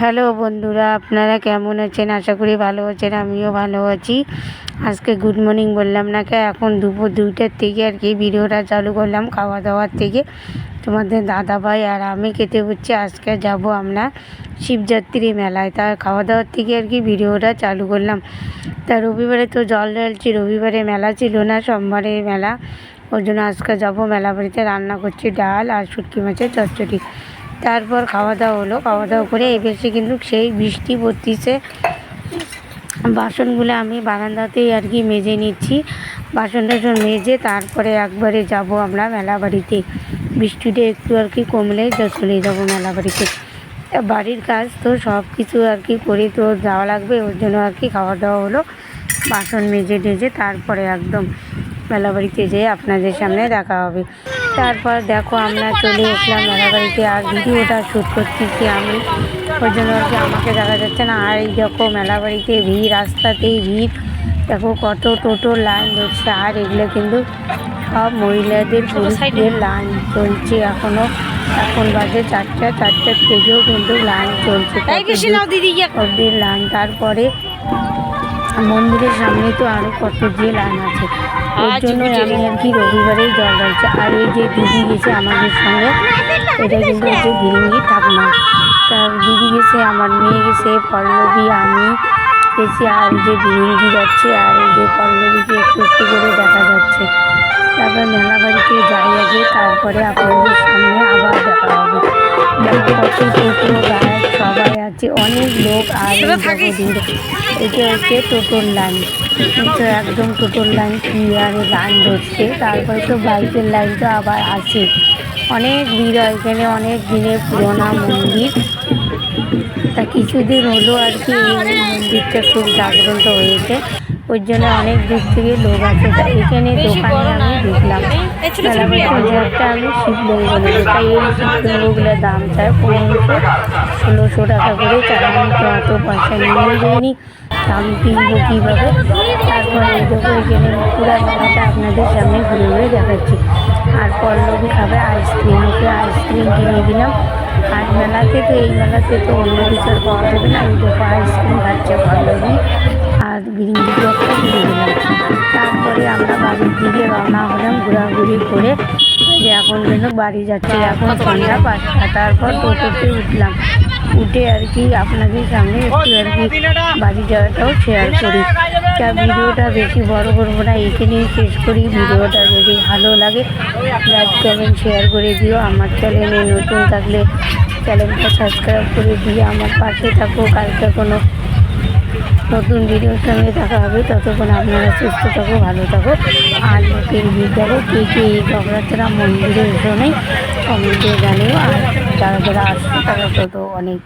Hello বন্ধুরা, আপনারা কেমন আছেন? আশা করি ভালো আছেন। আমিও ভালো আছি। আজকে গুড মর্নিং বললাম না কে, এখন দুপুর 2টার থেকে আর কি ভিডিওটা চালু করলাম। খাওয়া দাওয়ার থেকে তোমাদের দাদাভাই আর আমি খেতে হচ্ছে। আজকে যাব আমরা শিবযাত্রী মেলায়, তার খাওয়া দাওয়ার থেকে আর কি ভিডিওটা চালু করলাম। তা রবিবারে তো জল ঢালছি, রবিবারে মেলা ছিল না, সোমবারে মেলা। ওই জন্য আজকে যাবো মেলা বাড়িতে। রান্না করছি ডাল আর শুটকি মাছের চচ্চড়ি। তারপর খাওয়া দাওয়া হলো, খাওয়া দাওয়া করে এসে কিন্তু সেই বৃষ্টি পড়তিছে। বাসনগুলো আমি বারান্দাতেই আর কি মেজে নিচ্ছি। বাসন টাসন মেজে তারপরে একবারে যাব আমরা মেলা বাড়িতে। বৃষ্টিটা একটু আর কি কমলে চলে যাব মেলা বাড়িতে। বাড়ির কাজ তো সব কিছু আর কি করে তো যাওয়া লাগবে, ওর জন্য আর কি খাওয়া দাওয়া হলো। বাসন মেজে টেজে তারপরে একদম মেলা বাড়িতে যেয়ে আপনাদের সামনে দেখা হবে। তারপর দেখো আমরা চলে এসলাম মেলা বাড়িতে, আর ভিডিওটা শ্যুট করতেছি আমি, ওই জন্য আর কি আমাকে দেখা যাচ্ছে না। আর এই দেখো মেলা বাড়িতে ভিড়, রাস্তাতেই ভিড়। দেখো কত টোটোর লাইন ধরছে, আর এগুলো কিন্তু সব মহিলাদের পুরুষদের লাইন চলছে এখনও। এখন বাজে 4টার থেকেও কিন্তু লাইন চলছে ওদের লাইন। তারপরে মন্দিরের সামনে তো আরও কত যে লাইন আছে, ওর জন্য আমি আর কি রবিবারেই জল ঢালছি। আর এই যে দিদি গেছে আমাদের সঙ্গে, এটা কিন্তু হচ্ছে ভিরিঙ্গি ঠাকুমা। তার দিদি গেছে, আমার মেয়ে গেছে, পল্লবী, আমি গেছি। আর এই যে ভিরিঙ্গি যাচ্ছে, আর এই যে পল্লবীকে একটু একটু করে দেখা যাচ্ছে। তারপর মেলা বাড়িতে যাই আগে, তারপরে আপনাদের সামনে আবার দেখা হবে। কত টোটো গায়ক সবাই আছে, অনেক লোক। আর এটা হচ্ছে টোটোর লাইন, কিন্তু একদম টোটোর লাইন ক্লিয়ারে লাইন ধরছে। তারপরে তো বাইকের লাইন তো আবার আছে, অনেক ভিড় হয় এখানে। অনেক দিনের পুরোনো মন্দির, তা কিছুদিন হলো আর কি এই মন্দিরটা খুব জাগ্রত হয়েছে, ওই জন্য অনেক দূর থেকে লোক আছে। তা এখানে দোকানে আমি ঢুকলাম। যে একটা আমি শিবলিঙ্গ নেবো, তাই এই শিবলিঙ্গগুলোর দাম চায় 1500-1600 টাকা করে। তারা আমি তো অত পয়সা নিয়ে যাইনি, আমি কিনবো কীভাবে। তারপরে এই দেখো এখানে পুরা মেলাটা আপনাদের সামনে ঘুরে ঘুরে দেখাচ্ছি। আর পল্লবী খাবে আইসক্রিম, ওকে আইসক্রিম কিনে দিলাম। আর মেলাতে তো এই মেলাতে তো অন্য কিছু আর পাওয়া যাবে না। এই দেখো আইসক্রিম খাচ্ছে পল্লবী, আর বিরিঙ্গিকে একটা কিনে দিলাম। তারপরে আমরা বাড়ির দিকে রওনা হলাম ঘোরাঘুরি করে, যে এখন যেন বাড়ি যাচ্ছি। এখন সন্ধ্যা 5টা। তারপর টোটোতে উঠলাম, উঠে আর কি আপনাদের সামনে একটু আর কি বাড়ি যাওয়াটাও শেয়ার করি। তা ভিডিওটা বেশি বড় করবো না, এখানেই শেষ করি। ভিডিওটা যদি ভালো লাগে লাইক কমেন্ট শেয়ার করে দিও। আমার চ্যানেলে নতুন থাকলে চ্যানেলটা সাবস্ক্রাইব করে দিয়ে আমার পাশে থাকো। কালকে কোনো নতুন ভিডিওর সঙ্গে দেখা হবে। ততক্ষণ আপনারা সুস্থ থাকো, ভালো থাকো। আর লোকের ভিড় দেখো, কে কে এই জগন্নাথরা মন্দিরে এসো নেই কমেন্টে জানিও। আর যারা যারা আসছে তারা তত অনেক